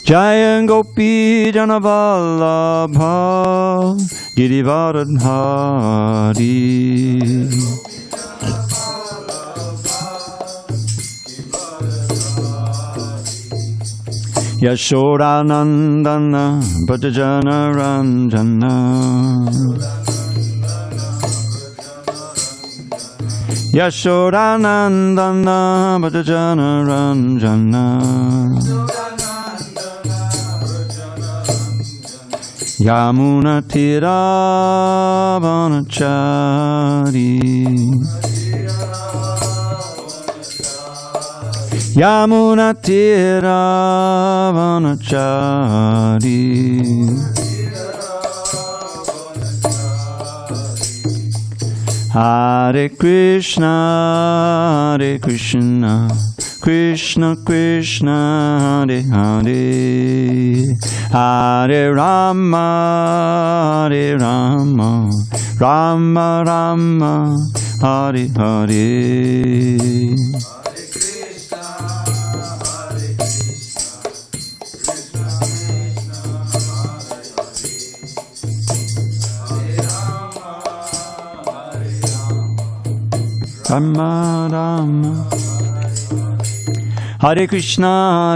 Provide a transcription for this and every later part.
Jaya Gopi Janavallabha Girivaradhari Yashodanandana Bhajana Ranjana Yashodanandana Bhajana Ranjana Yamuna Tira Vanachari Yamuna Tira Vanachari Hare Krishna Krishna Krishna Hare Hare Hare Rama Rama Rama Hare Hare Rama Rama Hare Krishna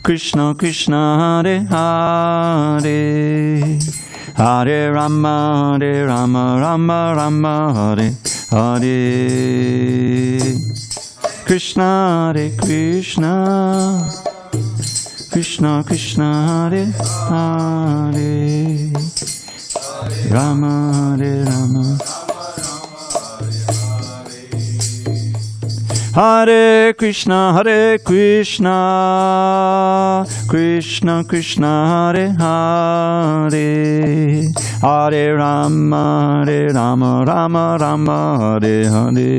Krishna Krishna Hare Hare Hare Rama Rama Rama Hare Hare Krishna Krishna Krishna Hare Hare Rama Rama Hare Krishna Krishna Krishna Hare Hare Hare Rama Rama Rama Hare Hare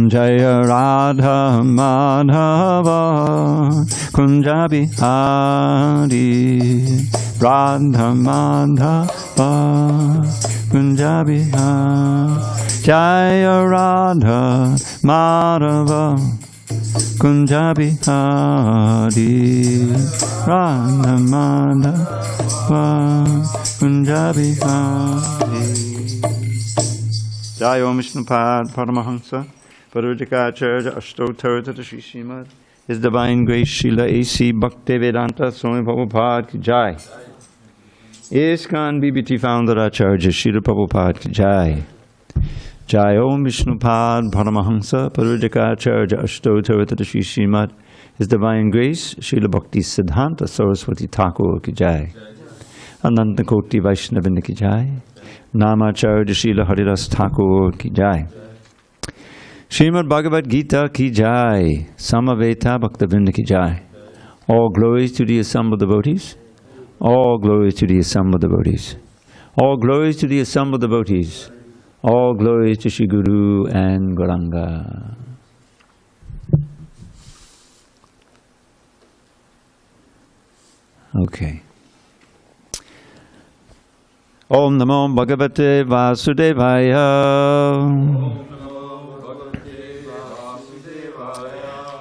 Jaya Radha Madhava Kunja Bihari Radha Madhava Kunja Bihari Jaya Radha Madhava Kunja Bihari Radha Madhava Kunja Bihari Jaya Om Vishnupad Paramahansa Parvajikacharya Ashtotartata Shri Srimad, His Divine Grace Srila A.C. Bhaktivedanta Swami Prabhupada Ki Jai. ISKCON BBT Founder Acharya Srila Prabhupada Ki Jai. Jai Om Vishnupad Paramahansa Parvajikacharya Ashtotartata Shri Srimad, His Divine Grace Srila Bhakti Siddhanta Saraswati Thakur Ki Jai. Ananta Koti Vaishnavinda Ki Jai. Namacharya Srila Haridas Thakur Ki Jai. Srimad Bhagavad Gita Ki Jai, Samaveta Bhaktivinoda Ki Jai. All glories to the assembled devotees. All glories to the assembled devotees. All glories to the assembled devotees. All glories to Shri Guru and Gauranga. Okay. Om Namo Bhagavate Vasudevaya.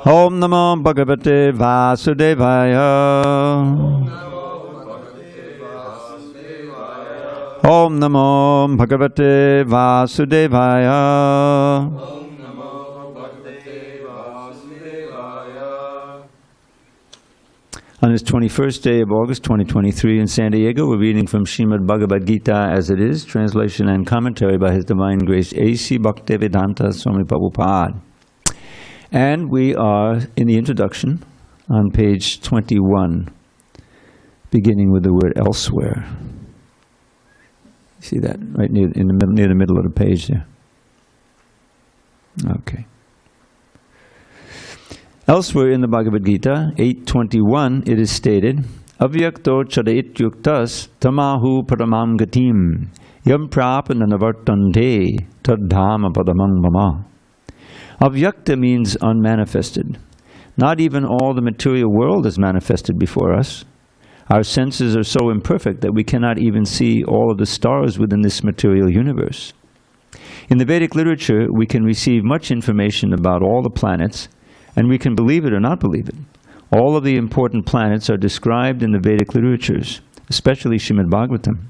Om Namo Bhagavate Vasudevaya. Om Namo Bhagavate Vasudevaya. On this 21st day of August 2023 in San Diego, we're reading from Srimad Bhagavad Gita as it is, translation and commentary by His Divine Grace A.C. Bhaktivedanta Swami Prabhupada. And we are in the introduction on page 21, beginning with the word elsewhere. See that right near the middle of the page there. Okay. Elsewhere in the Bhagavad Gita, 8.21, it is stated, Avyakto chadaityuktas tamahu paramam gatim yam prapana navartante tadhama padamam mama. Avyakta means unmanifested. Not even all the material world is manifested before us. Our senses are so imperfect that we cannot even see all of the stars within this material universe. In the Vedic literature, we can receive much information about all the planets, and we can believe it or not believe it. All of the important planets are described in the Vedic literatures, especially Srimad Bhagavatam.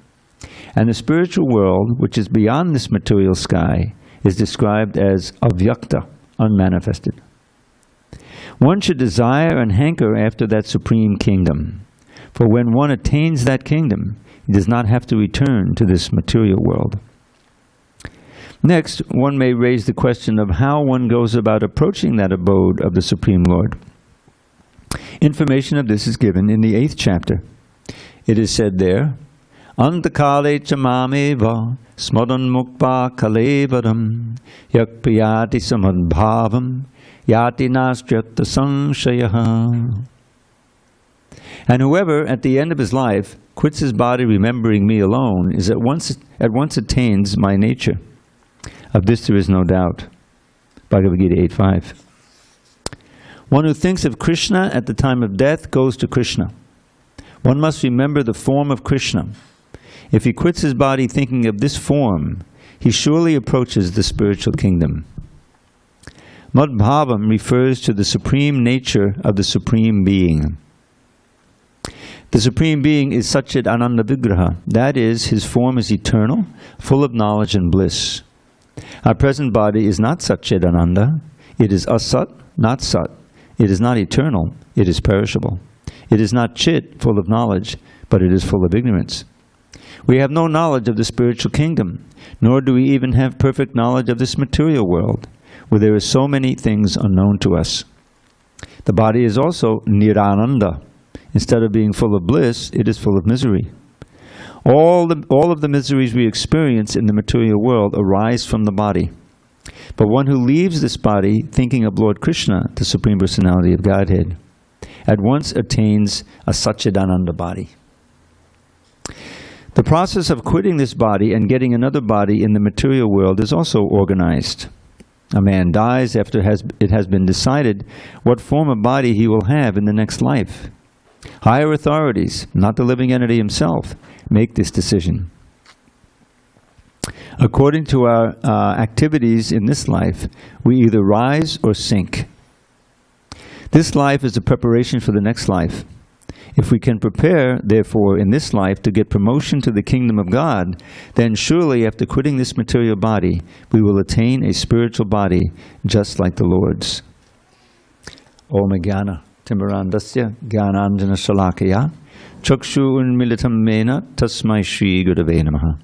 And the spiritual world, which is beyond this material sky, is described as avyakta, unmanifested. One should desire and hanker after that supreme kingdom. For when one attains that kingdom, he does not have to return to this material world. Next, one may raise the question of how one goes about approaching that abode of the Supreme Lord. Information of this is given in the 8th chapter. It is said there, Antakale chamameva smadan mukpa kalevaram yakpriyati samadbhavam yati nastryatta sangshayaha. And whoever, at the end of his life, quits his body remembering me alone, is at once attains my nature. Of this there is no doubt. Bhagavad Gita 8.5. One who thinks of Krishna at the time of death goes to Krishna. One must remember the form of Krishna. If he quits his body thinking of this form, he surely approaches the spiritual kingdom. Madbhavam refers to the supreme nature of the Supreme Being. The Supreme Being is Satchit Ananda Vigraha. That is, his form is eternal, full of knowledge and bliss. Our present body is not Satchit Ananda. It is Asat, not Sat. It is not eternal. It is perishable. It is not Chit, full of knowledge, but it is full of ignorance. We have no knowledge of the spiritual kingdom, nor do we even have perfect knowledge of this material world, where there are so many things unknown to us. The body is also Nirananda. Instead of being full of bliss, it is full of misery. All of the miseries we experience in the material world arise from the body. But one who leaves this body thinking of Lord Krishna, the Supreme Personality of Godhead, at once attains a Satchidananda body. The process of quitting this body and getting another body in the material world is also organized. A man dies after it has been decided what form of body he will have in the next life. Higher authorities, not the living entity himself, make this decision. According to our activities in this life, we either rise or sink. This life is a preparation for the next life. If we can prepare, therefore, in this life to get promotion to the kingdom of God, then surely after quitting this material body, we will attain a spiritual body just like the Lord's. Om Jnana Timbarandasya Jnananjana Shalakaya Chakshu Unmilitam Mena Tasmai Shri Gurave Namaha.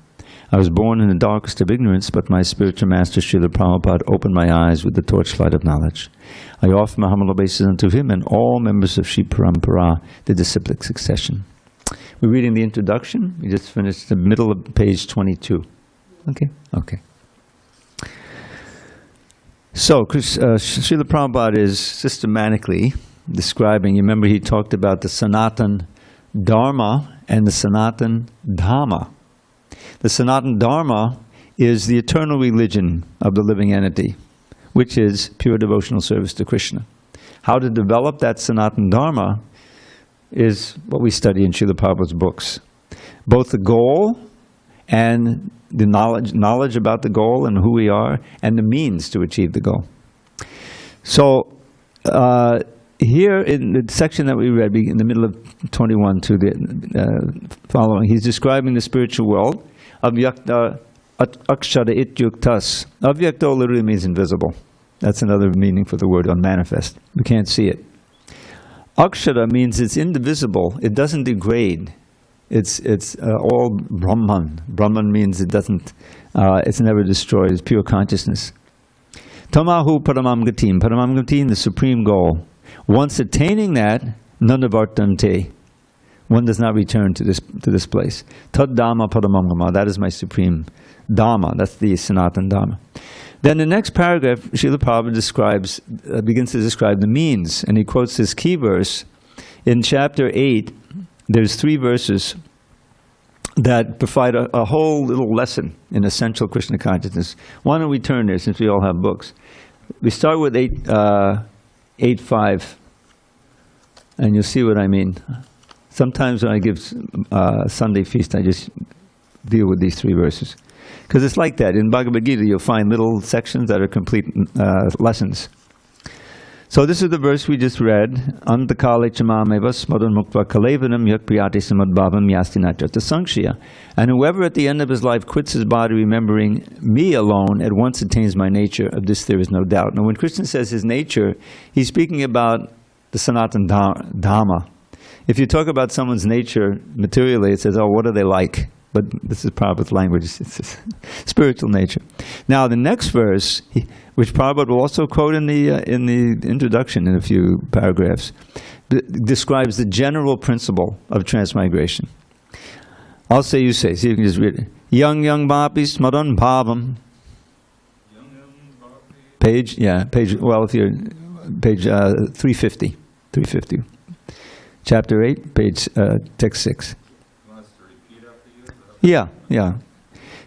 I was born in the darkest of ignorance, but my spiritual master Srila Prabhupada opened my eyes with the torchlight of knowledge. I offer my humble obeisance unto him and all members of Shri Parampara, the disciplic succession. We're reading the introduction. We just finished the middle of page 22. Okay? Okay. So, Srila Prabhupada is systematically describing, you remember he talked about the Sanatan Dharma and the Sanatan Dhamma. The Sanatan Dharma is the eternal religion of the living entity, which is pure devotional service to Krishna. How to develop that Sanatan Dharma is what we study in Srila Prabhupada's books. Both the goal and the knowledge about the goal and who we are, and the means to achieve the goal. So, here in the section that we read, in the middle of 21 to the following, he's describing the spiritual world. Avyakta akshara ityuktas. Avyakta literally means invisible. That's another meaning for the word unmanifest. We can't see it. Akshara means it's indivisible. It doesn't degrade. It's all Brahman. Brahman means it doesn't, it's never destroyed. It's pure consciousness. Tamahu paramam gatim. Paramam gatim, the supreme goal. Once attaining that, nanavartante. One does not return to this place. Tad Dhamma paramam gama. That is my supreme Dhamma. That's the Sanatan Dhamma. Then the next paragraph, Srila Prabhupada begins to describe the means, and he quotes this key verse. In chapter 8, there's 3 verses that provide a whole little lesson in essential Krishna consciousness. Why don't we turn there, since we all have books? We start with 8.5, and you'll see what I mean. Sometimes when I give Sunday feast, I just deal with these 3 verses. Because it's like that. In Bhagavad Gita, you'll find little sections that are complete lessons. So this is the verse we just read. Antakale chamameva smadan muktva kalevanam yak priyati samadbhavam yastinachata sankshya. And whoever at the end of his life quits his body remembering me alone at once attains my nature. Of this there is no doubt. Now when Krishna says his nature, he's speaking about the Sanatana Dhamma. If you talk about someone's nature materially, it says, oh, what are they like? But this is Prabhupada's language, it's spiritual nature. Now the next verse, which Prabhupada will also quote in the introduction in a few paragraphs, describes the general principle of transmigration. I'll say, you say, so you can just read it. Yang bhapi smaran bhavam. Page, well, if you're, page 350. 350. Chapter 8, page, text 6. Yeah.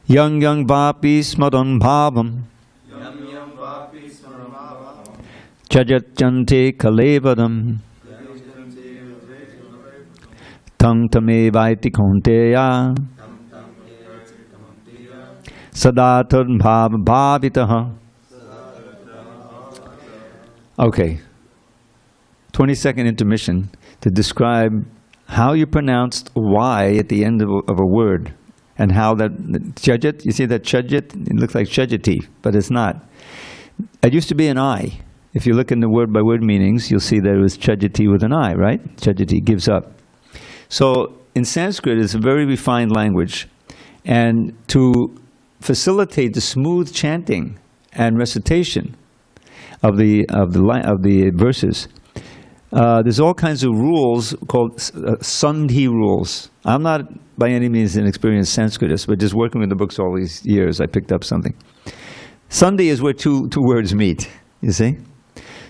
Yang bhapi smaran bhavam. Jajat kalevadam. Tang tame vaiti konteya. Sadatad bhavitaha. Okay. 20-second intermission to describe how you pronounced Y at the end of a word. And how that chajat, you see that chajat? It looks like chajati, but it's not. It used to be an I. If you look in the word-by-word meanings, you'll see that it was chajati with an I, right? Chajati, gives up. So in Sanskrit, it's a very refined language. And to facilitate the smooth chanting and recitation of the verses, there's all kinds of rules called sandhi rules. I'm not by any means an experienced Sanskritist, but just working with the books all these years, I picked up something. Sandhi is where two words meet, you see?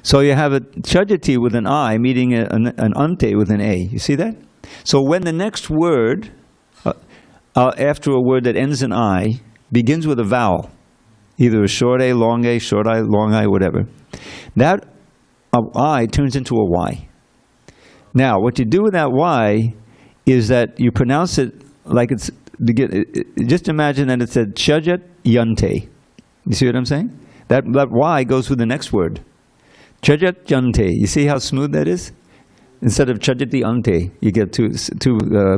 So you have a chajati with an I meeting an ante with an A. You see that? So when the next word, after a word that ends in I, begins with a vowel, either a short A, long I, whatever, that I turns into a Y. Now, what you do with that Y is that you pronounce it like it's, just imagine that it said chajat yante. You see what I'm saying? That Y goes with the next word. Chajat yante. You see how smooth that is? Instead of chajati ante, you get two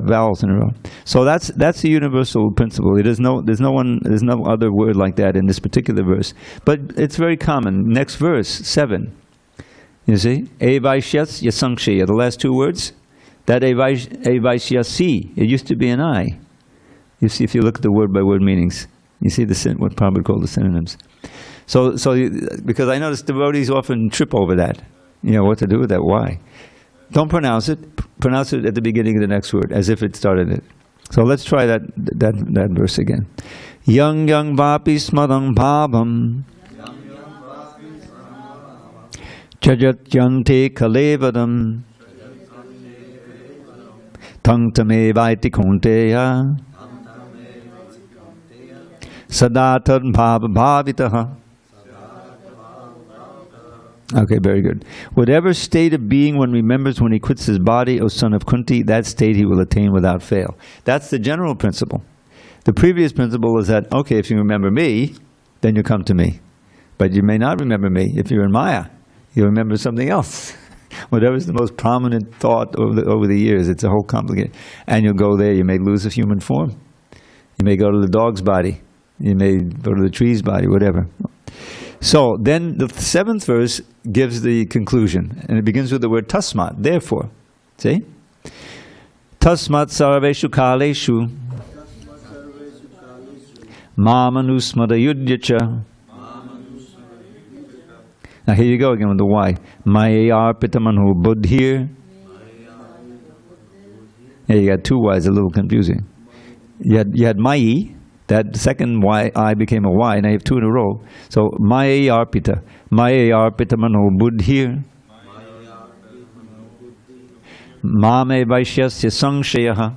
vowels in a row. So that's the universal principle. There's no other word like that in this particular verse. But it's very common. Next verse, 7. You see? Evaishyas yasankshya, the last 2 words. That evaisyasi, it used to be an I. You see, if you look at the word-by-word meanings, you see what Prabhupada called the synonyms. So because I notice devotees often trip over that. You know, what to do with that, why? Don't pronounce it. Pronounce it at the beginning of the next word, as if it started it. So let's try that verse again. Yang vapi smadang bhavam. Chajat yante kalevadam. Tang tame vaiti konteya. Sadatad bhavitaha. Okay, very good. Whatever state of being one remembers when he quits his body, O son of Kunti, that state he will attain without fail. That's the general principle. The previous principle is that, okay, if you remember me, then you come to me. But you may not remember me. If you're in Maya, you remember something else. Whatever's the most prominent thought over the years, it's a whole complicated. And you'll go there, you may lose a human form. You may go to the dog's body. You may go to the tree's body, whatever. So then the 7th verse gives the conclusion, and it begins with the word tasmat, therefore. See? Tasmat sarveshu kaleshu mamanusmadayudyacha. Now here you go again with the Y. Mayayarpitamanhu buddhir. Yeah, you got 2 Y's, a little confusing. You had Mayi. That second I became a Y, and I have 2 in a row. So, Mayayarpita. Mayayarpita mano buddhir. Mame vaishyasya sangshayaha.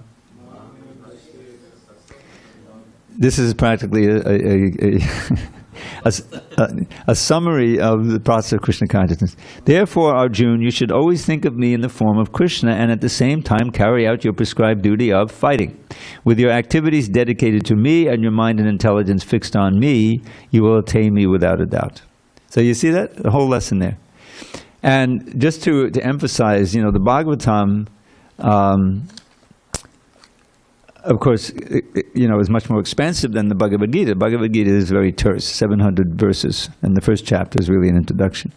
This is practically a summary of the process of Krishna consciousness. Therefore, Arjuna, you should always think of me in the form of Krishna and at the same time carry out your prescribed duty of fighting. With your activities dedicated to me and your mind and intelligence fixed on me, you will attain me without a doubt. So you see that? The whole lesson there. And just to emphasize, the Bhagavatam, of course, is much more expansive than the Bhagavad Gita. Bhagavad Gita is very terse, 700 verses, and the first chapter is really an introduction.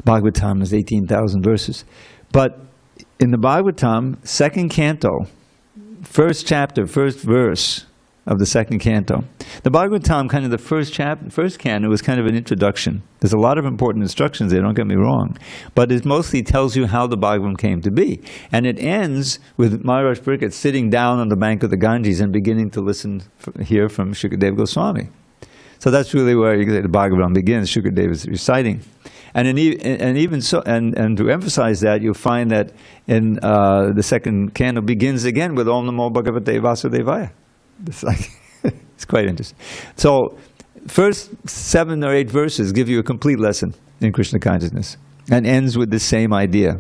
Bhagavatam is 18,000 verses. But in the Bhagavatam, second canto, first chapter, first verse of the second canto, the Bhagavatam, kind of the first canto, was kind of an introduction. There's a lot of important instructions there, don't get me wrong, but it mostly tells you how the Bhagavatam came to be. And it ends with Maharaj Parikshit sitting down on the bank of the Ganges and beginning to hear from Shukadeva Goswami. So that's really where the Bhagavatam begins. Shukadeva is reciting. And to emphasize that, you'll find that in the second canto begins again with Om Namo Bhagavate Vasudevaya. It's quite interesting. So, first 7 or 8 verses give you a complete lesson in Krishna consciousness and ends with the same idea.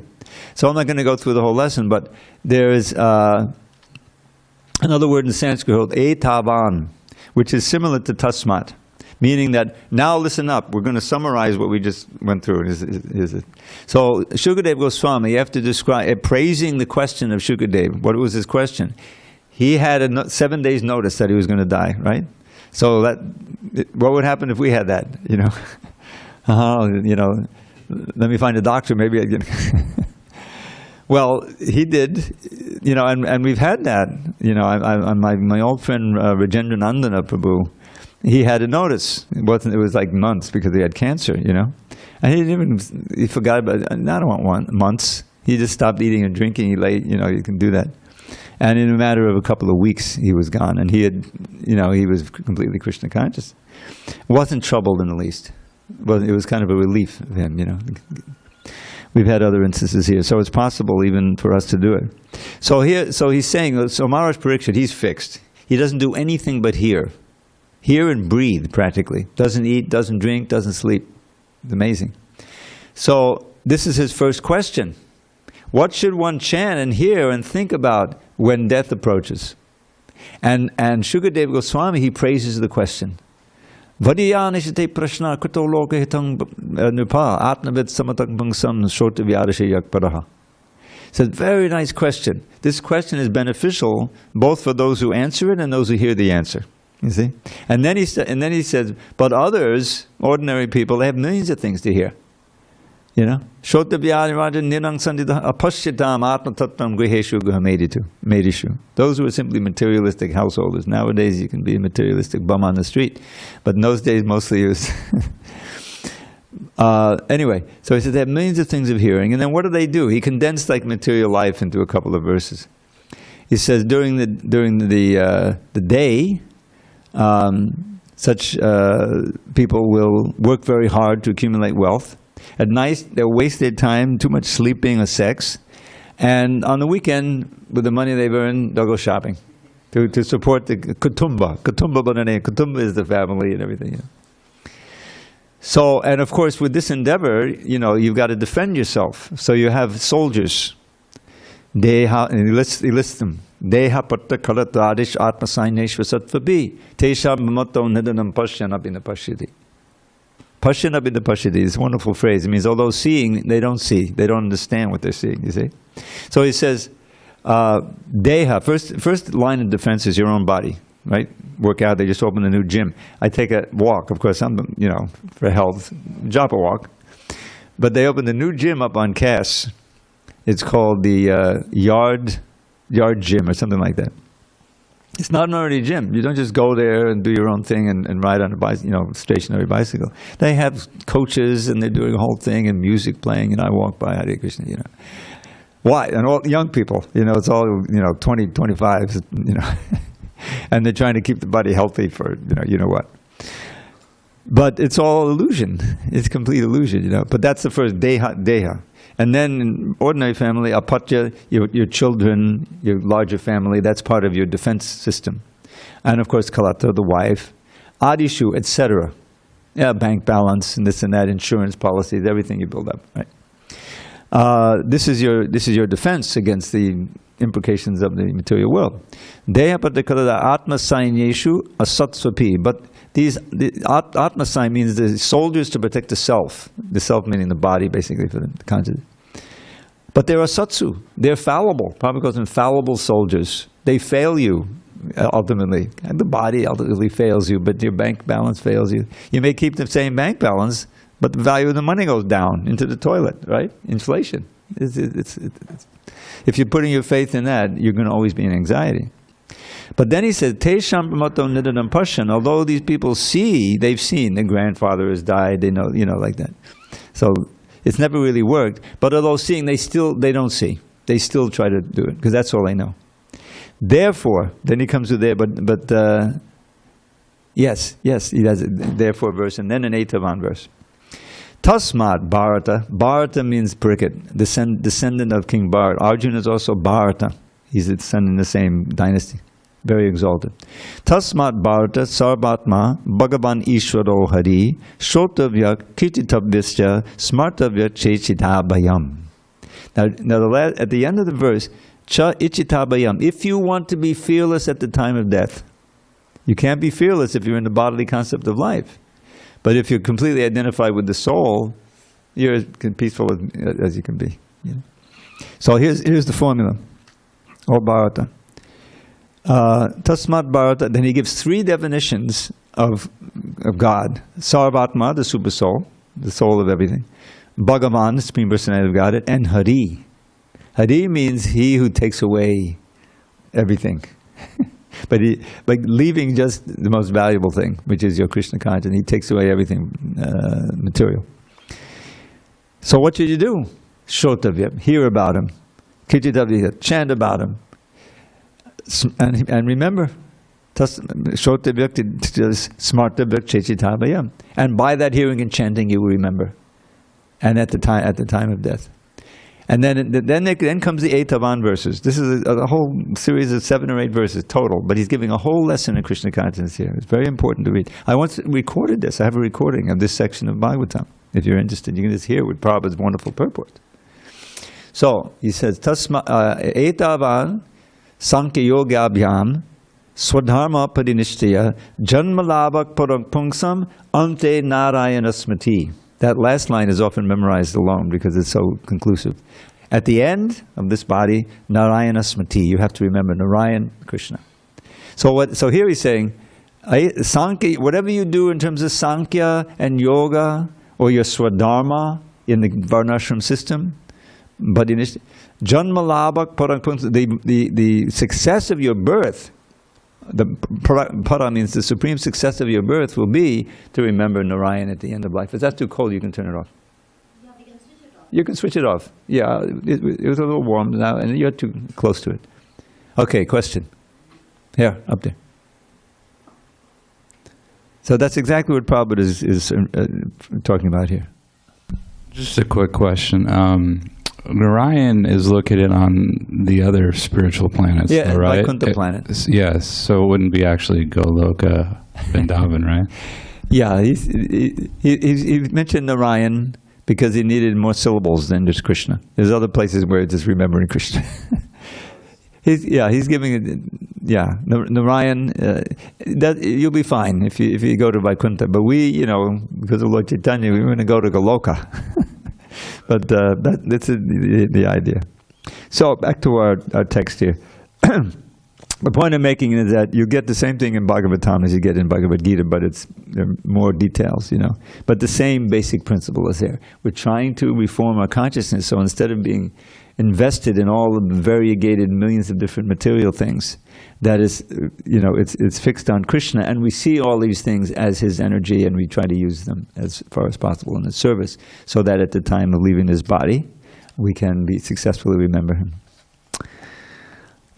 So I'm not going to go through the whole lesson, but there is another word in Sanskrit called etavan, which is similar to tasmat, meaning that now listen up. We're going to summarize what we just went through. So Shukadeva Goswami, after praising the question of Shukadeva, what was his question? He had 7 days notice that he was going to die, right? So what would happen if we had that? Let me find a doctor. Maybe I get. Well, he did, and we've had that. My old friend Rajendra Nandana Prabhu, he had a notice. It was like months because he had cancer, and he forgot about it. I don't want months. He just stopped eating and drinking. He lay, you can do that. And in a matter of a couple of weeks, he was gone. And he was completely Krishna conscious. Wasn't troubled in the least. But it was kind of a relief of him, We've had other instances here. So it's possible even for us to do it. So he's saying, so Maharaj Parikshit, he's fixed. He doesn't do anything but hear. Hear and breathe, practically. Doesn't eat, doesn't drink, doesn't sleep. It's amazing. So this is his first question. What should one chant and hear and think about when death approaches? And Shukadeva Goswami, he praises the question. Vadiyanishate prashna kuto loka hitang nupa atnavid samatak bhangsam shota vyadashe yakparaha. It's a very nice question. This question is beneficial both for those who answer it and those who hear the answer. You see? And then he says, but others, ordinary people, they have millions of things to hear. Those who are simply materialistic householders. Nowadays you can be a materialistic bum on the street, but in those days mostly it was anyway, so he said they have millions of things of hearing, and then what do? He condensed like material life into a couple of verses. He says during the day, such people will work very hard to accumulate wealth. At night, they'll waste their time, too much sleeping or sex. And on the weekend, with the money they've earned, they'll go shopping to support the kutumba. Kutumba is the family and everything. So, and of course, with this endeavor, you've got to defend yourself. So you have soldiers. And he lists them. Deha patta kalatadish atma saineshvasatvabi. Tesham mamatto nidanam pashyanabhina pashyati. Pasyanabhina pashyati is a wonderful phrase. It means although seeing, they don't see. They don't understand what they're seeing, you see. So he says, Deha, first line of defense is your own body, right? Work out, they just opened a new gym. I take a walk, of course, I'm, for health, japa walk. But they opened a new gym up on Cass. It's called the Yard Gym or something like that. It's not an ordinary gym. You don't just go there and do your own thing and ride on a bicycle, stationary bicycle. They have coaches and they're doing a whole thing and music playing, and I walk by Hare Krishna, Why? And all young people, it's all, 20, 25, and they're trying to keep the body healthy for, what. But it's all illusion. It's complete illusion, But that's the first deha. And then in ordinary family, apatya, your children, your larger family, that's part of your defense system. And of course, kalata, the wife, adishu, etc. Yeah, bank balance and this and that, insurance policies, everything you build up, right? This is your defense against the implications of the material world. Deha patikarada atma sainyeshu asatsvapi. But the atma sign means the soldiers to protect the self meaning the body, basically, for the consciousness. But they're asatsu. They're fallible. Prabhupada calls them fallible soldiers. They fail you, ultimately. And the body ultimately fails you, but your bank balance fails you. You may keep the same bank balance, but the value of the money goes down into the toilet, right? Inflation. If you're putting your faith in that, you're going to always be in anxiety. But then he said, Tesham pramato nidadam pashan. Although these people they've seen their grandfather has died, they know, like that. So it's never really worked. But although seeing, they don't see. They still try to do it, because that's all they know. Therefore, then he comes to there, but yes, he does it. Therefore verse, and then an Etavan verse. Tasmat Bharata. Bharata means Pariksit, descendant of King Bharata. Arjuna is also Bharata. He's a descendant in the same dynasty. Very exalted. Tasmat Bharata sarvatma bhagavan ishvaro hari shotavya kirtitavyascha smartavya chechitabayam. Now at the end of the verse, cha ichitabayam. If you want to be fearless at the time of death, you can't be fearless if you're in the bodily concept of life. But if you're completely identified with the soul, you're as peaceful as you can be. So here's the formula. Or Bharata. Tasmat Bharata, then he gives three definitions of God. Sarvatma, the super soul, the soul of everything. Bhagavan, the Supreme Personality of Godhead, and Hari. Hari means he who takes away everything. But leaving just the most valuable thing, which is your Krishna consciousness. He takes away everything material. So what should you do? Shotavya, hear about him. Kirtitavya, chant about him. And remember, Shotavya, Smartavya, Chechitavaya. And by that hearing and chanting, you will remember. And at the time of death. And then comes the Etavan verses. This is a whole series of 7 or 8 verses total, but he's giving a whole lesson in Krishna consciousness here. It's very important to read. I once recorded this. I have a recording of this section of Bhagavatam. If you're interested, you can just hear it with Prabhupada's wonderful purport. So, he says, Etavan Sankhya Yogyabhyam Swadharma Padinishtaya Janmalabhak Parampungsam Ante Narayana Smriti. That last line is often memorized alone because it's so conclusive. At the end of this body, Narayana Smriti, you have to remember Narayan, Krishna. So here he's saying, Sankhya, whatever you do in terms of Sankhya and Yoga, or your Swadharma in the Varnashram system, but in Janmalabhak Parampungsam, the success of your birth, the para means the supreme success of your birth will be to remember Narayan at the end of life. If that's too cold, you can turn it off. Yeah, we can switch it off. You can switch it off. Yeah, it was a little warm now, and you're too close to it. Okay, question. Here, up there. So that's exactly what Prabhupada is talking about here. Just a quick question. Narayan is located on the other spiritual planets, yeah, right? Vaikuntha planet. Yes, so it wouldn't be actually Goloka, Vrindavan, right? Yeah, he mentioned Narayan because he needed more syllables than just Krishna. There's other places where it's just remembering Krishna. He's giving it. Yeah, Narayan. That you'll be fine if you go to Vaikuntha. But we, because of Lord Chaitanya, we're going to go to Goloka. But that's the idea. So back to our text here. The point I'm making is that you get the same thing in Bhagavatam as you get in Bhagavad Gita, but there are more details, But the same basic principle is there. We're trying to reform our consciousness, so instead of being invested in all of the variegated millions of different material things, that is, it's fixed on Krishna, and we see all these things as his energy, and we try to use them as far as possible in his service, so that at the time of leaving his body, we can successfully remember him.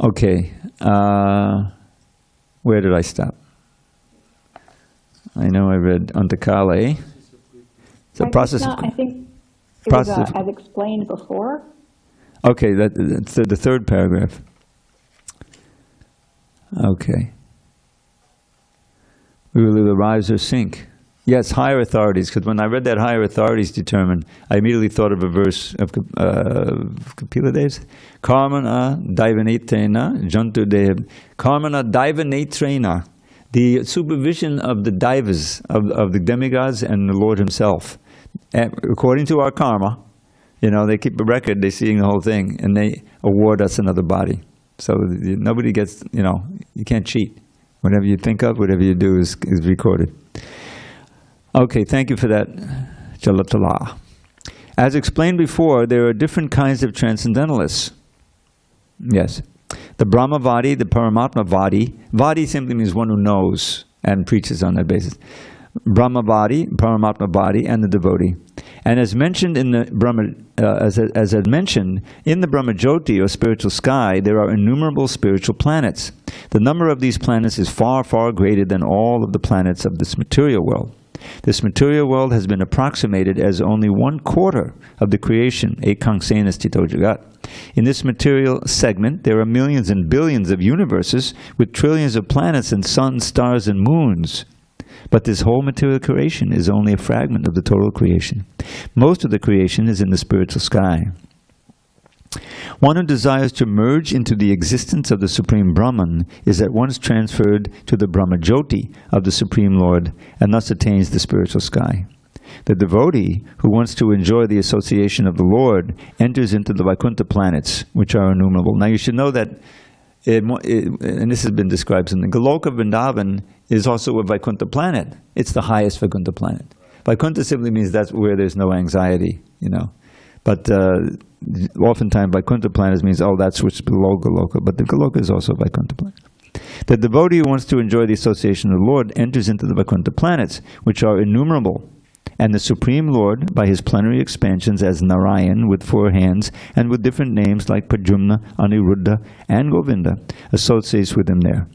Okay, where did I stop? I know I read Antakale. It's a process of... I think it was as explained before. Okay, that's the third paragraph. Okay. We will either rise or sink. Yes, higher authorities, because when I read that higher authorities determined, I immediately thought of a verse of Kapila Dev's, Karmana Daivanetena Jantu Dev. Karmana Daivanetrena, the supervision of the divas, of the demigods and the Lord himself. And according to our karma, they keep a record, they're seeing the whole thing, and they award us another body. So nobody gets, you can't cheat. Whatever you think of, whatever you do is recorded. Okay, thank you for that, Chalatala. As explained before, there are different kinds of transcendentalists. Yes. The Brahmavadi, the Paramatmavadi. Vadi simply means one who knows and preaches on that basis. Brahmavadi, Paramatmavadi, and the devotee. And as mentioned in the as mentioned in the Brahmajyoti or spiritual sky, there are innumerable spiritual planets. The number of these planets is far, far greater than all of the planets of this material world. This material world has been approximated as only 1/4 of the creation, ekangsena stito jagat. In this material segment, there are millions and billions of universes with trillions of planets and suns, stars, and moons. But this whole material creation is only a fragment of the total creation. Most of the creation is in the spiritual sky. One who desires to merge into the existence of the Supreme Brahman is at once transferred to the Brahmajyoti of the Supreme Lord and thus attains the spiritual sky. The devotee who wants to enjoy the association of the Lord enters into the Vaikuntha planets, which are innumerable. Now you should know that, and this has been described in the Goloka Vrindavan, is also a Vaikuntha planet. It's the highest Vaikuntha planet. Vaikuntha simply means that's where there's no anxiety, But oftentimes Vaikuntha planet means, that's what's below Goloka. But the Goloka is also Vaikuntha planet. The devotee who wants to enjoy the association of the Lord enters into the Vaikuntha planets, which are innumerable. And the Supreme Lord, by his plenary expansions as Narayan with 4 hands, and with different names like Pradyumna, Aniruddha, and Govinda, associates with him there.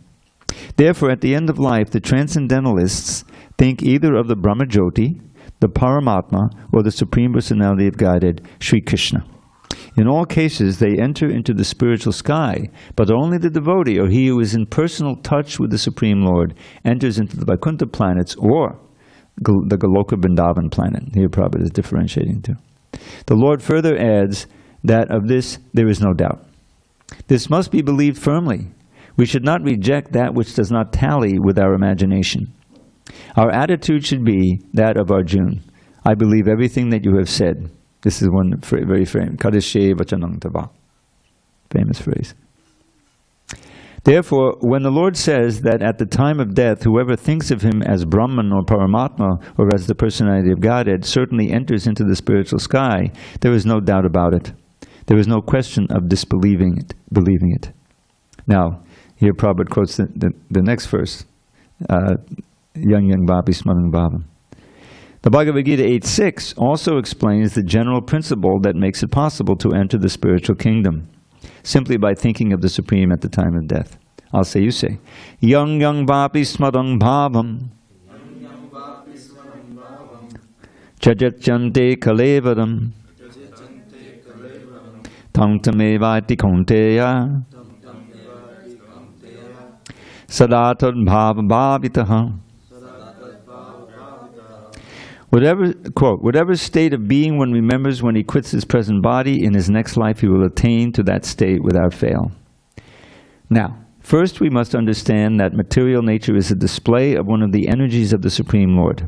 Therefore, at the end of life, the transcendentalists think either of the Brahmajyoti, the Paramatma, or the Supreme Personality of Godhead, Sri Krishna. In all cases, they enter into the spiritual sky, but only the devotee, or he who is in personal touch with the Supreme Lord, enters into the Vaikuntha planets, or the Goloka Vrindavan planet. Here Prabhupada is differentiating too. The Lord further adds that of this there is no doubt. This must be believed firmly. We should not reject that which does not tally with our imagination. Our attitude should be that of Arjuna. I believe everything that you have said. This is one very famous, Kadeshe Vachanang Tava. Famous phrase. Therefore, when the Lord says that at the time of death, whoever thinks of him as Brahman or Paramatma or as the personality of Godhead certainly enters into the spiritual sky, there is no doubt about it. There is no question of disbelieving it, believing it. Now, here Prabhupada quotes the next verse, Yang Bhapi Smadang Bhavam. The Bhagavad Gita 8.6 also explains the general principle that makes it possible to enter the spiritual kingdom, simply by thinking of the Supreme at the time of death. I'll say, you say. Yang Bhapi Smadang Bhavam Chajachante Kalevadam Tamtamevati Konteya Sadatad Bhava Bhavitaha. Whatever state of being one remembers when he quits his present body, in his next life he will attain to that state without fail. Now, first we must understand that material nature is a display of one of the energies of the Supreme Lord.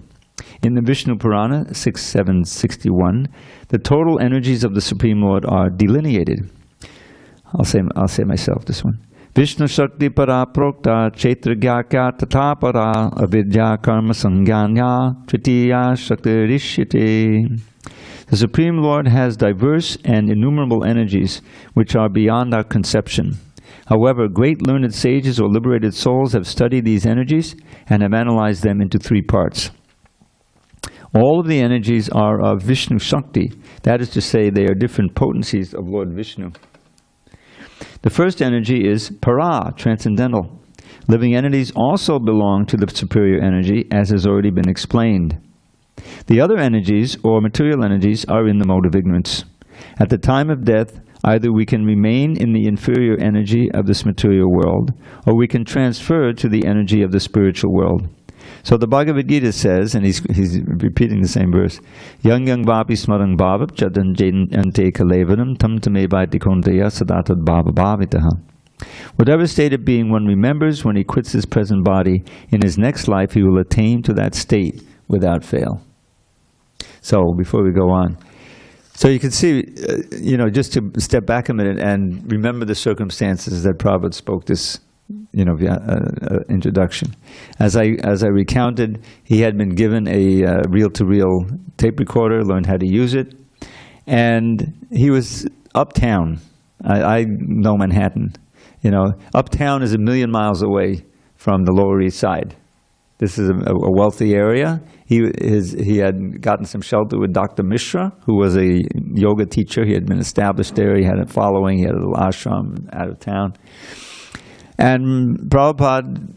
In the Vishnu Purana 6.7.61, the total energies of the Supreme Lord are delineated. I'll say myself this one. Vishnu Shakti Para Prokta Chaitra Gyakya Tata Para Avidya Karma Sangyanya Tritiya Shakti Rishyate. The Supreme Lord has diverse and innumerable energies which are beyond our conception. However, great learned sages or liberated souls have studied these energies and have analyzed them into 3 parts. All of the energies are of Vishnu Shakti, that is to say, they are different potencies of Lord Vishnu. The first energy is para, transcendental. Living entities also belong to the superior energy, as has already been explained. The other energies, or material energies, are in the mode of ignorance. At the time of death, either we can remain in the inferior energy of this material world, or we can transfer to the energy of the spiritual world. So the Bhagavad Gita says, and he's repeating the same verse, Yang yang vapi smarang bhavap chadan ante kalevanam tam tame vaiti konteya sadatad bhava bhavitaha. Whatever state of being one remembers when he quits his present body, in his next life he will attain to that state without fail. So, before we go on, so you can see, just to step back a minute and remember the circumstances that Prabhupada spoke this, introduction. As I recounted, he had been given a reel-to-reel tape recorder, learned how to use it, and he was uptown. I know Manhattan. Uptown is 1,000,000 miles away from the Lower East Side. This is a wealthy area. He had gotten some shelter with Dr. Mishra, who was a yoga teacher. He had been established there. He had a following. He had a little ashram out of town. And Prabhupada,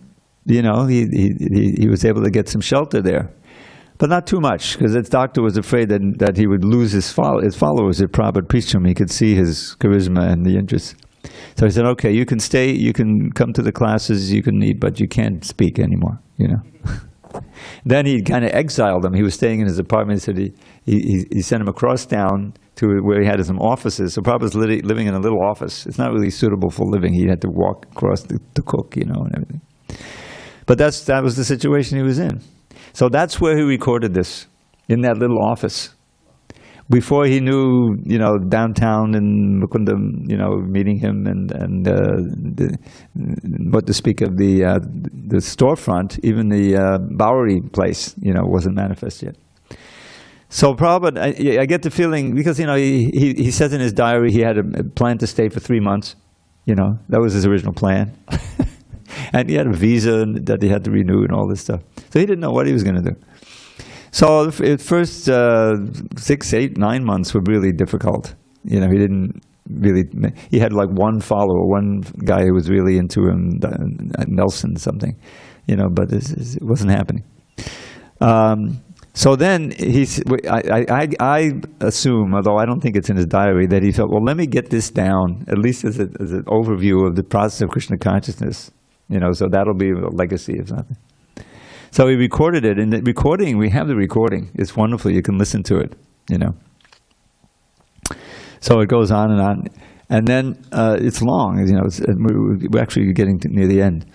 he was able to get some shelter there. But not too much, because his doctor was afraid that he would lose his followers if Prabhupada preached to him. He could see his charisma and the interest. So he said, okay, you can stay, you can come to the classes, you can eat, but you can't speak anymore, Then he kind of exiled him. He was staying in his apartment. He said he sent him across town to where he had some offices. So Prabhupada's living in a little office. It's not really suitable for living. He had to walk across to cook, and everything. But that was the situation he was in. So that's where he recorded this, in that little office. Before he knew, downtown and Mukunda, meeting him and what to speak of the storefront, even the Bowery place, wasn't manifest yet. So Prabhupada, I get the feeling, because, he says in his diary he had a plan to stay for 3 months. That was his original plan. And he had a visa that he had to renew and all this stuff. So he didn't know what he was going to do. So the first 6, 8, 9 months were really difficult. He didn't really, he had like one follower, one guy who was really into him, Nelson something, but it wasn't happening. So then I assume, although I don't think it's in his diary, that he felt, well, let me get this down, at least as an overview of the process of Krishna consciousness, so that'll be a legacy of something. So he recorded it, and the recording, we have the recording. It's wonderful. You can listen to it, So it goes on, and then it's long. We're actually getting near the end.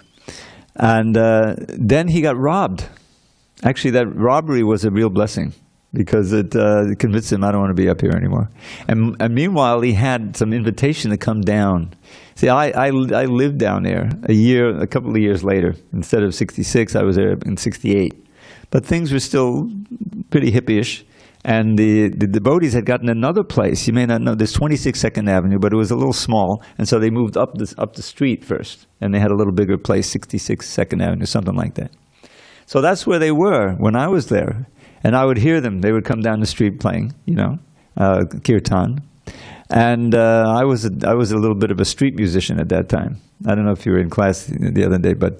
And then he got robbed. Actually, that robbery was a real blessing, because it convinced him, I don't want to be up here anymore. And meanwhile, he had some invitation to come down. See, I lived down there a couple of years later. Instead of 66, I was there in 68. But things were still pretty hippie-ish. And the devotees had gotten another place. You may not know, there's 26 2nd Avenue, but it was a little small. And so they moved up the street first. And they had a little bigger place, 66 2nd Avenue, something like that. So that's where they were when I was there. And I would hear them. They would come down the street playing, kirtan. And I was a little bit of a street musician at that time. I don't know if you were in class the other day, but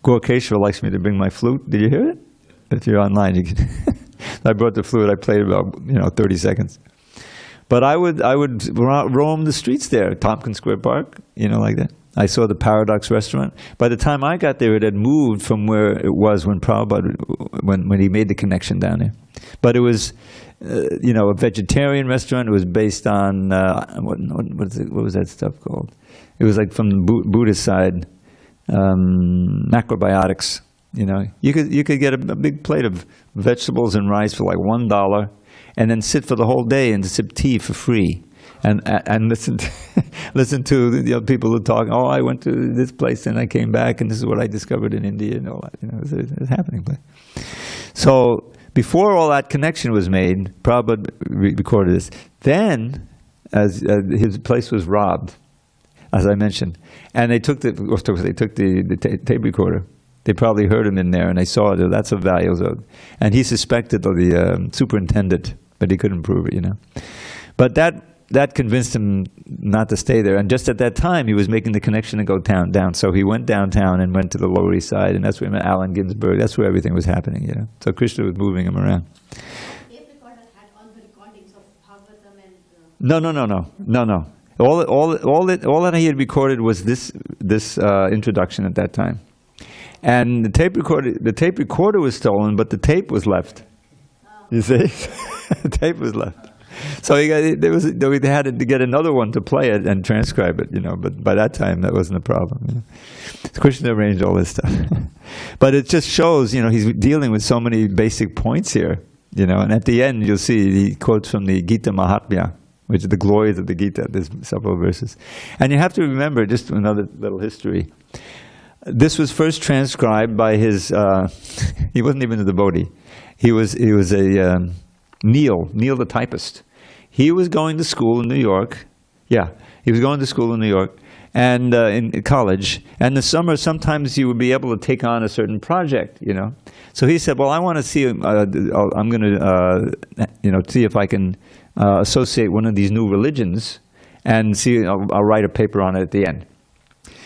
Gaurkeshwar likes me to bring my flute. Did you hear it? If you're online, you can. I brought the flute. I played about 30 seconds. But I would roam the streets there, Tompkins Square Park, like that. I saw the Paradox restaurant. By the time I got there, it had moved from where it was when Prabhupada, when he made the connection down there. But it was, a vegetarian restaurant. It was based on, what was that stuff called? It was like from the Buddhist side, macrobiotics. You could get a big plate of vegetables and rice for like $1, and then sit for the whole day and sip tea for free. And listen to people who talk. Oh, I went to this place and I came back, and this is what I discovered in India and all that. It's happening. So before all that connection was made, Prabhupada recorded this. Then, as his place was robbed, as I mentioned, and they took the tape recorder. They probably heard him in there, and they saw it. That's of value. And he suspected the superintendent, but he couldn't prove it. But that convinced him not to stay there. And just at that time, he was making the connection to go down. So he went downtown and went to the Lower East Side, and that's where he met Allen Ginsberg. That's where everything was happening, So Krishna was moving him around. Tape recorder had all the recordings of Bhagavatam and... No. All that he had recorded was this introduction at that time. And the tape recorder was stolen, but the tape was left. You see? The tape was left. So they had to get another one to play it and transcribe it, but by that time that wasn't a problem. Krishna arranged all this stuff. But it just shows, he's dealing with so many basic points here, and at the end you'll see he quotes from the Gita Mahatmya, which is the glories of the Gita. There's several verses. And you have to remember, just another little history, this was first transcribed by his, he wasn't even a devotee. He was a Neil the typist. He was going to school in New York. Yeah, he was going to school in New York and in college. And in the summer, sometimes you would be able to take on a certain project, So he said, well, I want to see, I'm going to, see if I can associate one of these new religions and see, I'll write a paper on it at the end.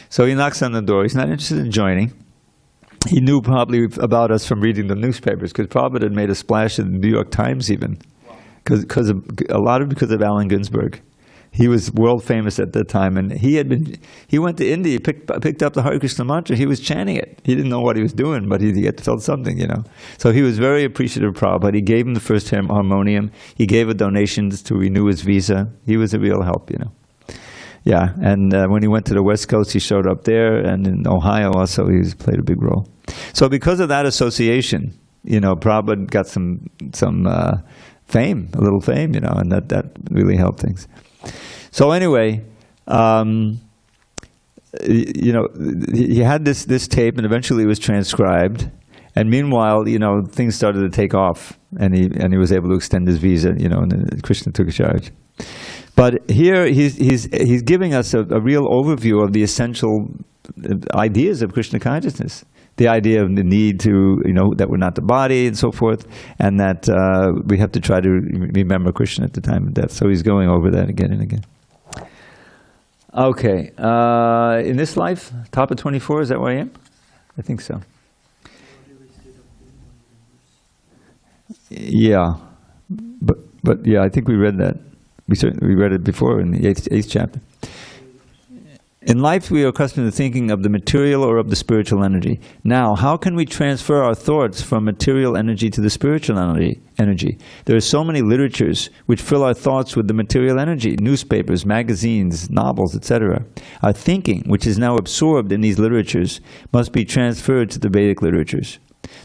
So he knocks on the door. He's not interested in joining. He knew probably about us from reading the newspapers, because Prabhupada had made a splash in the New York Times even, because of Allen Ginsberg. He was world famous at that time, and he went to India, picked up the Hare Krishna mantra. He was chanting it. He didn't know what he was doing, but he felt something, So he was very appreciative of Prabhupada. He gave him the first harmonium. He gave a donations to renew his visa. He was a real help, Yeah, and when he went to the West Coast, he showed up there, and in Ohio also, he played a big role. So because of that association, Prabhupada got some fame, a little fame, and that really helped things. So anyway, he had this tape, and eventually it was transcribed. And meanwhile, things started to take off, and he was able to extend his visa, and then Krishna took charge. But here he's giving us a real overview of the essential ideas of Krishna consciousness. The idea of the need to, that we're not the body and so forth, and that we have to try to remember Krishna at the time of death. So he's going over that again and again. Okay, in this life, top of 24, is that where I am? I think so. Yeah, but yeah, I think we read that. We read it before in the eighth chapter. In life, we are accustomed to thinking of the material or of the spiritual energy. Now, how can we transfer our thoughts from material energy to the spiritual energy? There are so many literatures which fill our thoughts with the material energy, newspapers, magazines, novels, etc. Our thinking, which is now absorbed in these literatures, must be transferred to the Vedic literatures.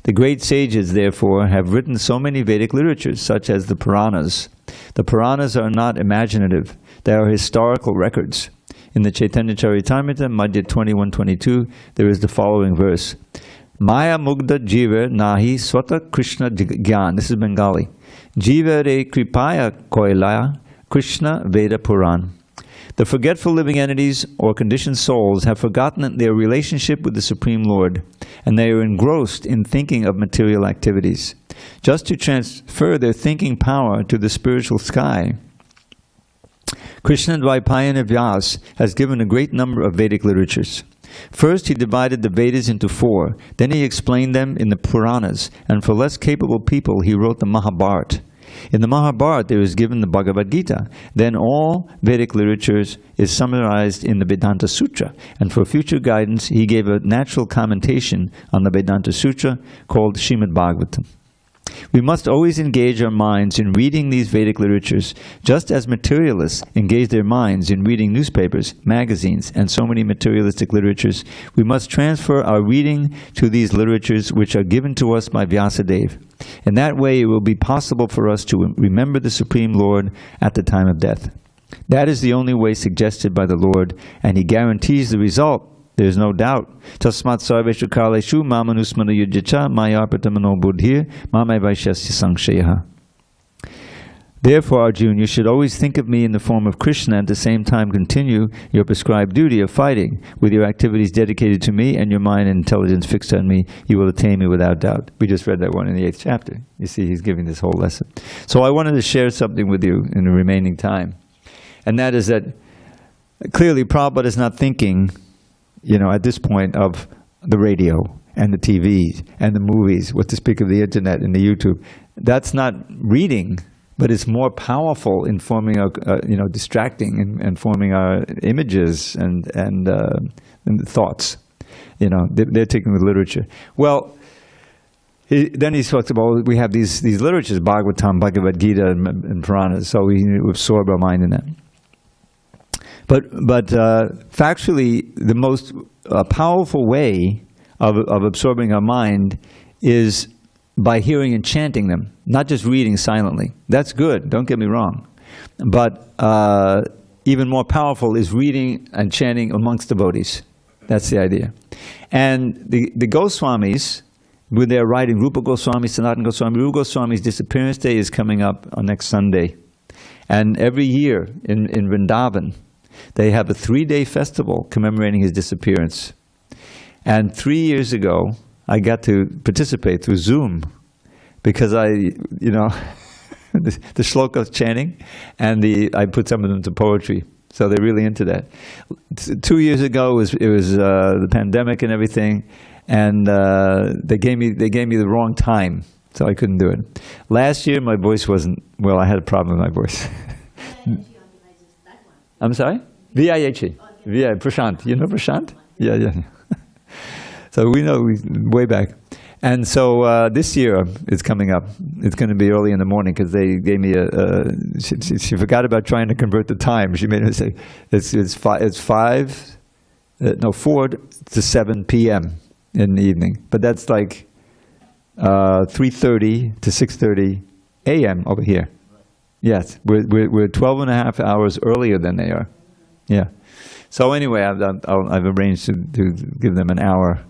The great sages, therefore, have written so many Vedic literatures, such as the Puranas. The Puranas are not imaginative. They are historical records. In the Chaitanya Charitamrita, Madhya 21-22, there is the following verse. Maya Mugdha Jiva Nahi Swata Krishna Gyan. This is Bengali. Jiva Re Kripaya Koilaya Krishna Veda Puran. The forgetful living entities or conditioned souls have forgotten their relationship with the Supreme Lord, and they are engrossed in thinking of material activities. Just to transfer their thinking power to the spiritual sky, Krishna Dvaipayana Vyas has given a great number of Vedic literatures. First, he divided the Vedas into 4. Then he explained them in the Puranas, and for less capable people, he wrote the Mahabharata. In the Mahabharata, there is given the Bhagavad Gita. Then all Vedic literatures is summarized in the Vedanta Sutra. And for future guidance, he gave a natural commentation on the Vedanta Sutra called Srimad Bhagavatam. We must always engage our minds in reading these Vedic literatures, just as materialists engage their minds in reading newspapers, magazines, and so many materialistic literatures. We must transfer our reading to these literatures which are given to us by Vyasadeva. In that way, it will be possible for us to remember the Supreme Lord at the time of death. That is the only way suggested by the Lord, and He guarantees the result. There is no doubt. Tasmat sarveshu kaleshu mamanusmana yujyacha mayarpatamano buddhir mamay vaishyasya sangshayaha. Therefore, Arjuna, you should always think of me in the form of Krishna, and at the same time continue your prescribed duty of fighting. With your activities dedicated to me and your mind and intelligence fixed on me, you will attain me without doubt. We just read that one in the 8th chapter. You see, he's giving this whole lesson. So I wanted to share something with you in the remaining time. And that is that clearly Prabhupada is not thinking, at this point, of the radio and the TV and the movies, what to speak of the internet and the YouTube. That's not reading, but it's more powerful in forming our, distracting and forming our images and thoughts. They're taking the literature. Well, then he talks about, we have these literatures, Bhagavatam, Bhagavad Gita, and Puranas, so we absorb our mind in that. But factually, the most powerful way of absorbing our mind is by hearing and chanting them, not just reading silently. That's good, don't get me wrong. But even more powerful is reading and chanting amongst devotees. That's the idea. And the Goswamis, when they're writing, Rupa Goswami, Sanatana Goswami, Rupa Goswami's disappearance day is coming up on next Sunday. And every year in Vrindavan, they have a 3-day festival commemorating his disappearance. And 3 years ago, I got to participate through Zoom because the shlokas chanting, and I put some of them to poetry. So they're really into that. 2 years ago it was the pandemic and everything, and they gave me the wrong time, so I couldn't do it. Last year my voice wasn't well. I had a problem with my voice. I'm sorry? VIHE. VI, Prashant. You know Prashant? Yeah. So we know way back. And so this year it's coming up. It's going to be early in the morning because they gave me she forgot about trying to convert the time. She made me say it's 4 to 7 p.m. in the evening. But that's like 3:30 to 6:30 a.m. over here. Yes, we're 12 and a half hours earlier than they are. Yeah. So anyway, I've arranged to give them an hour,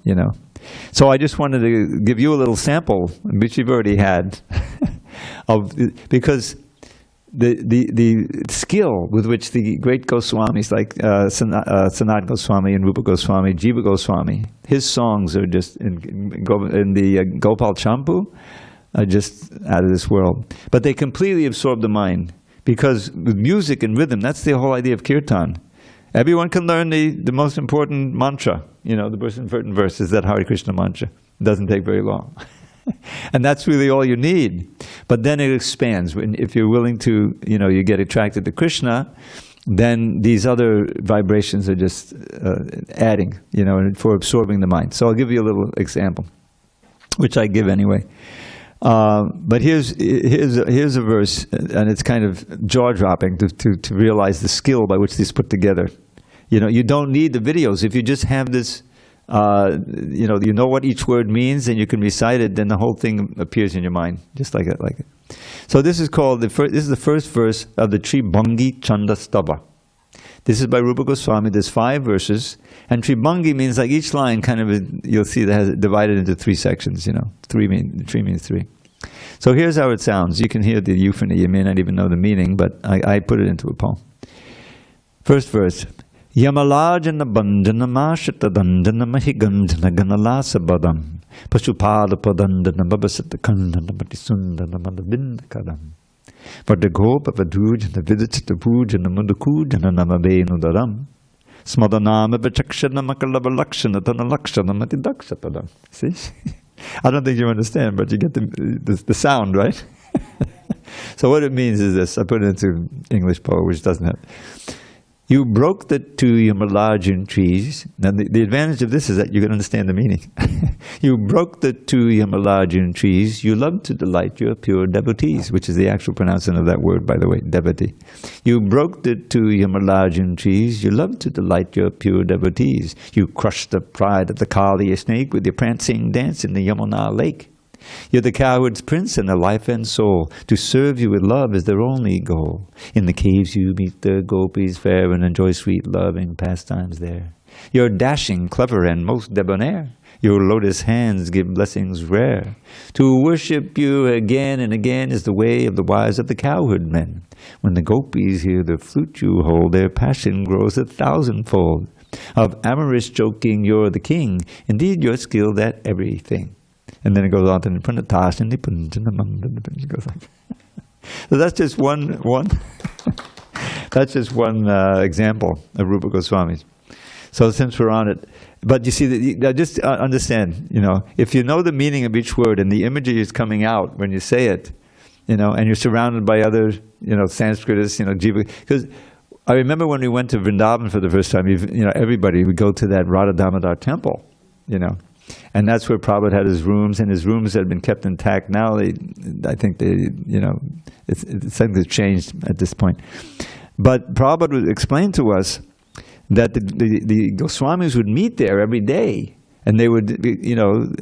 So I just wanted to give you a little sample, which you've already had, because the skill with which the great Goswamis like Sanat Goswami and Rupa Goswami, Jiva Goswami, his songs are just in the Gopal Champu are just out of this world. But they completely absorb the mind, because with music and rhythm, that's the whole idea of kirtan. Everyone can learn the most important mantra, the most important verse is that Hare Krishna mantra. It doesn't take very long. And that's really all you need. But then it expands. If you're willing to, you get attracted to Krishna, then these other vibrations are just adding, for absorbing the mind. So I'll give you a little example, which I give anyway. But here's a verse, and it's kind of jaw-dropping to realize the skill by which these put together. You don't need the videos. If you just have this, you know what each word means, and you can recite it, then the whole thing appears in your mind, just like it. So this is called this is the first verse of the Tribhangi Chanda Stava. This is by Rupa Goswami. There's 5 verses, and Tribhangi means like each line kind of you'll see that has it divided into 3 sections. 3 means 3. So here's how it sounds. You can hear the euphony. You may not even know the meaning, but I put it into a poem. First verse. Yamalajana bandana mashata dandana mahigandana ganalasa badam Pashupada padandana babasata kandana patisundana madavindakadam Vardagopa vadujana vidachita pujana mudakujana namabenu daram Smadanama vachakshana makalabalakshana tanalakshana matidakshatalam. See? I don't think you understand, but you get the sound, right? So what it means is this. I put it into English poem, which doesn't have. You broke the 2 Himalayan trees. Now the advantage of this is that you can understand the meaning. You broke the 2 Himalayan trees. You love to delight your pure devotees, which is the actual pronouncement of that word, by the way, devotee. You broke the 2 Himalayan trees. You love to delight your pure devotees. You crushed the pride of the Kali snake with your prancing dance in the Yamuna lake. You're the cowherd's prince and their life and soul. To serve you with love is their only goal. In the caves you meet the gopis fair and enjoy sweet loving pastimes there. You're dashing, clever, and most debonair. Your lotus hands give blessings rare. To worship you again and again is the way of the wives of the cowherd men. When the gopis hear the flute you hold, their passion grows 1,000-fold. Of amorous joking you're the king. Indeed you're skilled at everything. And then it goes on to Nipundatash and Nipunjanamanda. It goes like so that's just one that's just one example of Rupa Goswami. So since we're on it, but you see, just understand, if you know the meaning of each word and the imagery is coming out when you say it, and you're surrounded by other, Sanskritists, Jiva, because I remember when we went to Vrindavan for the first time, everybody would go to that Radha Damodar temple. And that's where Prabhupada had his rooms, and his rooms had been kept intact. Now I think something's changed at this point. But Prabhupada would explain to us that the Goswamis would meet there every day, and they would,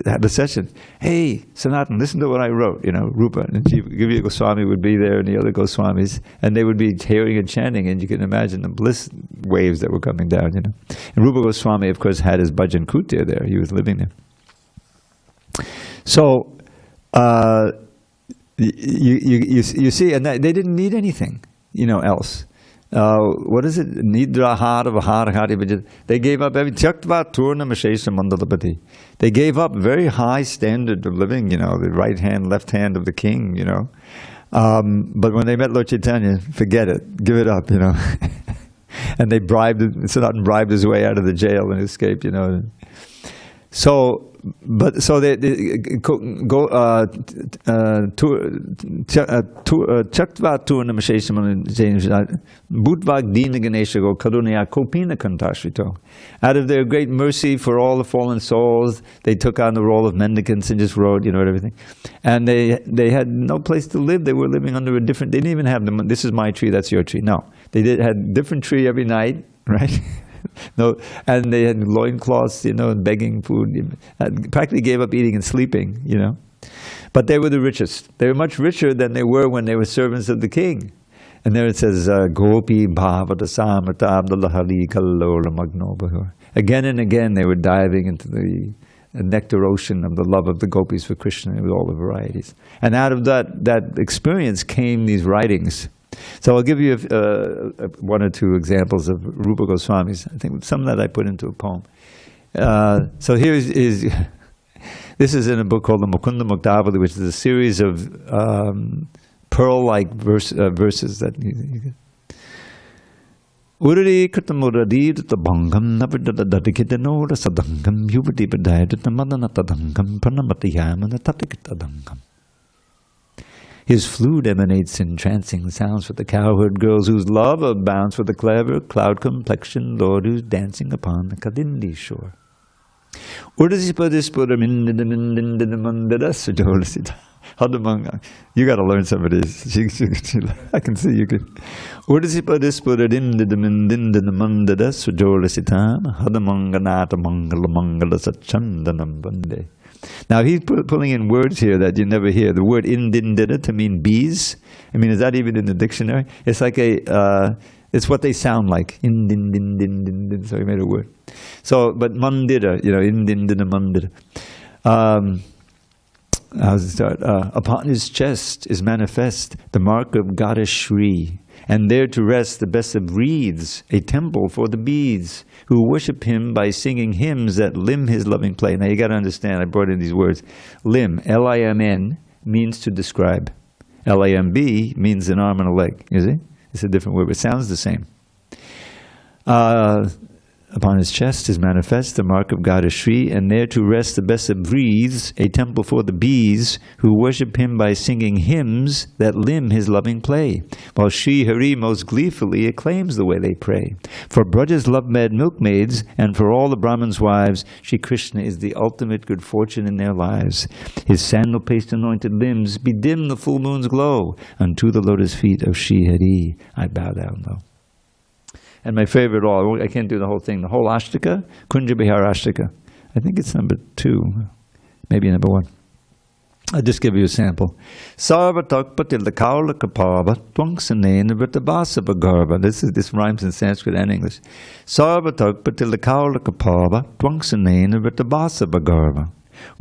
have a session. Hey, Sanatan, listen to what I wrote, Rupa. And Jiva Goswami would be there and the other Goswamis, and they would be hearing and chanting, and you can imagine the bliss waves that were coming down, And Rupa Goswami, of course, had his bhajan kutir there. He was living there. So, you see, and they didn't need anything, else. What is it? Nidra. They gave up every They gave up very high standard of living, the right hand, left hand of the king, But when they met Lord Chaitanya, forget it, give it up, And they Sanatan bribed his way out of the jail and escaped, So they go Chaktva Turnamasheshaman Bhutvag Dina Ganesha go Karunaya Kopina Kantashrito. Out of their great mercy for all the fallen souls, they took on the role of mendicants and just wrote, everything. And they had no place to live. They were living under a different. They didn't even have this is my tree, that's your tree. No, they had different tree every night, right? No, and they had loincloths, and begging food. Practically gave up eating and sleeping, But they were the richest. They were much richer than they were when they were servants of the king. And there it says, Gopi Bhavata Samrata Abdullahali Kallola Magno Bahur. Again and again they were diving into the nectar ocean of the love of the gopis for Krishna with all the varieties. And out of that experience came these writings. So I'll give you one or two examples of Rupa Goswami's. I think some that I put into a poem. So here is this is in a book called the Mukunda Muktavali, which is a series of pearl-like verses that Urari Katamuradi Tabangam Navadadikitano Sadangam Yuvati Padaya Madanatadangam Panamatiyamana Tatikitadangam. His flute emanates entrancing sounds for the cowherd girls whose love abounds for the clever, cloud-complexioned lord who's dancing upon the Kadindi shore. You got to learn some of these. I can see you could. Now he's pulling in words here that you never hear. The word indindida to mean bees. I mean, is that even in the dictionary? It's like it's what they sound like. Indindindindindin. So he made a word. So, but mandira, indindida mandira. How's it start? Upon his chest is manifest the mark of Goddess Shri, and there to rest the best of reeds, a temple for the bees, who worship him by singing hymns that limn his loving play. Now you got to understand, I brought in these words. Limn, L-I-M-N, means to describe. L-A-M-B means an arm and a leg. You see? It's a different word, but it sounds the same. Upon his chest is manifest the mark of Goddess Shri, and there to rest the best of breathes, a temple for the bees, who worship him by singing hymns that limn his loving play, while Shri Hari most gleefully acclaims the way they pray. For Braja's love-mad milkmaids, and for all the Brahmins' wives, Shri Krishna is the ultimate good fortune in their lives. His sandal-paste anointed limbs bedim the full moon's glow, unto the lotus feet of Shri Hari I bow down low. And my favorite all, I can't do the whole thing, the whole Ashtaka, Kunja Bihar Ashtaka. I think it's number 2, maybe number 1. I'll just give you a sample. Sarvatak patil the kaula kapava, twangsanena vritabasa bagarva. This rhymes in Sanskrit and English. Sarvatak patil the kaula kapava, twangsanena vritabasa bagarva.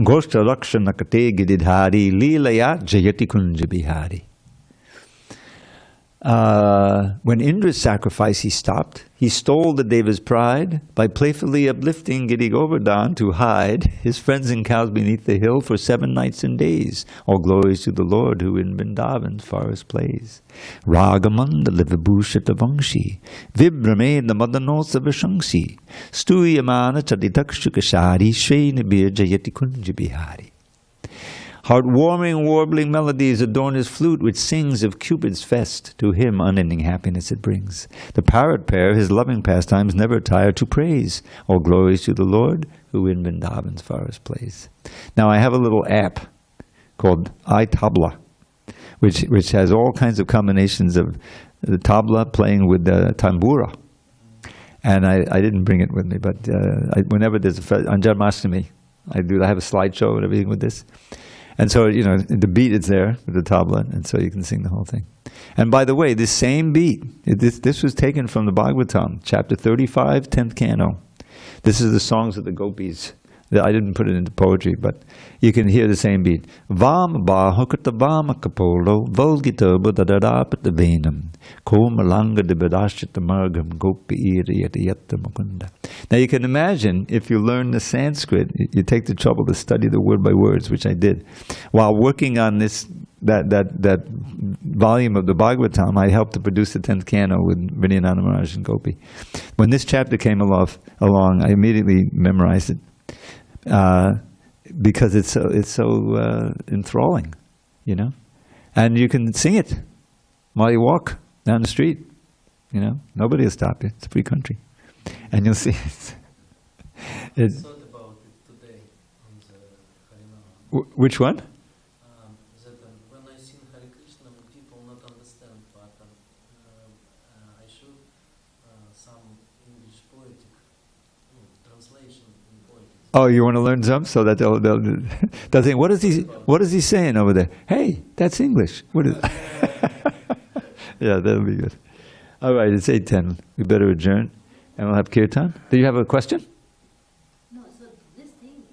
Goshta rakshana kate gididhari, leelaya jayati kunja bihari. When Indra sacrificed, he stopped. He stole the Deva's pride by playfully uplifting Giri Govardhan to hide his friends and cows beneath the hill for 7 nights and days. All glories to the Lord who in Vrindavan's forest plays. Ragamanda livabhushata vangshi, vibrame the madanosa vashangsi, stuyamana chaditakshukashari, shrenabir jayati kunja bihari. Heartwarming, warbling melodies adorn his flute, which sings of Cupid's fest. To him unending happiness it brings. The parrot pair, his loving pastimes, never tire to praise. All glories to the Lord, who in Vrindavan's forest plays. Now I have a little app called iTabla, which has all kinds of combinations of the tabla playing with the tambura. And I didn't bring it with me, but whenever there's on Janmashtami, I have a slideshow and everything with this. And so, the beat is there with the tabla, and so you can sing the whole thing. And by the way, this same beat, this was taken from the Bhagavatam, chapter 35, 10th canto. This is the songs of the gopis. I didn't put it into poetry, but you can hear the same beat. Vam ba hukata vama kapolo, volgita budadadapata venam, komalanga de bedashita margam gopi iriyata mukunda. Now you can imagine, if you learn the Sanskrit, you take the trouble to study the word by words, which I did. While working on that volume of the Bhagavatam, I helped to produce the 10th canto with Vrinyananda Maharaj and Gopi. When this chapter came along, I immediately memorized it. Because it's so enthralling, and you can sing it while you walk down the street. Nobody will stop you. It's a free country, and you'll see it. I thought about it today on the Harinama. Which one? That when I sing Hare Krishna, people not understand, but I should some English poetic translation in poetry. Oh, you want to learn some so that they'll think, what is he saying over there? Hey, that's English. What is? Yeah, that'll be good. All right, it's 8:10. We better adjourn, and we'll have kirtan. Do you have a question? No, so this thing,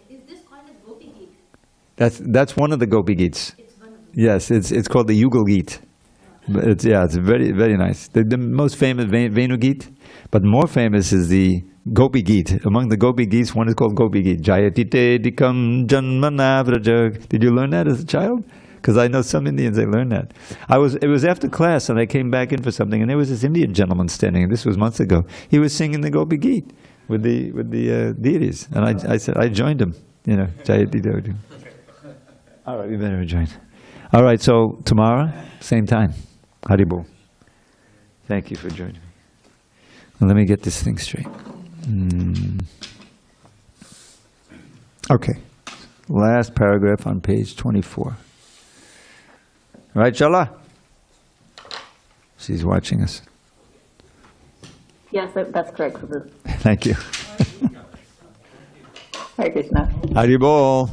is this called as Gopi Geet? That's one of the Gopi Geets. It's one of them. Yes, it's called the Yugal Geet. But it's very, very nice. The most famous Venu Geet, but more famous is the Gopi Geet. Among the Gopi Geets, one is called Gopi Geet. Jayatite dikam janmanavrajag. Did you learn that as a child? Because I know some Indians, they learn that. It was after class, and I came back in for something, and there was this Indian gentleman standing, and this was months ago. He was singing the Gopi Geet with the deities, and I said, I joined him, Jayatite. All right, we better join. All right, so tomorrow, same time. Haribol. Thank you for joining me. Now let me get this thing straight. Okay. Last paragraph on page 24. Right, Chala? She's watching us. Yes, that's correct. Thank you. Hare Krishna. Haribol.